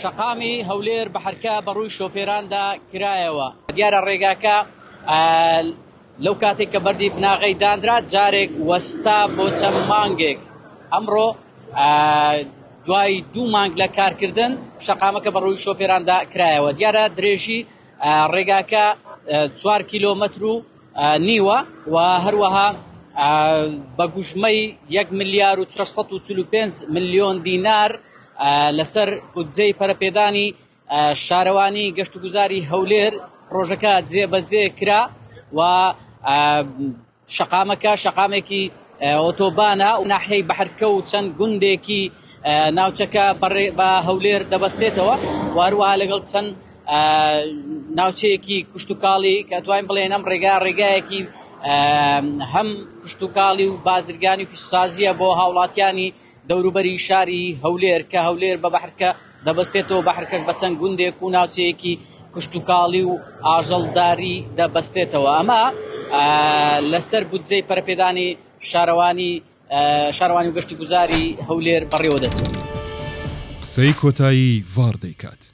شەقامی هەولێر بە حرکە بەڕووی شۆفێراندا کرایەوە. دیارە ڕێگاکە لەو کاتێک کە بەردی بناغەی دانرا جارێک وەستا بۆ چەند مانگێک. ئەمڕۆ دوای 2 مانگ لە کارکردن شەقامەکە بەڕووی شۆفێراندا کرایەوە. دیارە درێژی ڕێگاکە 4 کیلۆمەتر و نیوە و هەروەها بە گوژمەی 1,445 ملیۆن دینار لەسەر بودجەی پەرەپێدانی شارەوانی گەشتوگوزاری هەولێر ڕۆژەکە جێبەجێ کرا و شەقامێکی ئۆتۆبانە و ناحیەی بەحرکە و چەند گوندێکی ناوچەکە بە هەولێر دەبەستێتەوە و هەروەها لەگەڵ چەند ناوچەیەکی کوشتتوکاڵی کە توانین بڵێن ئەم ڕێگایەکی هەم کوشتتوکاڵی و بازرگانی و پیشسازیە بۆ هاوڵاتیانی دەوروبەری شاری هەولێر کە هەولێر بە بەحرکە دەبەستێتەوە. بەحرکەش بە چەند گوندێک و ناوچەیەکی کوشتتوکاڵی و ئاژەڵداری دەبەستێتەوە. ئەمە لەسەر بودجەی پەرەپێدانی شارەوانی و گەشتوگوزاری هەولێر بەڕێوە دەچێت. قسەی کۆتایی ڤار دەیکات.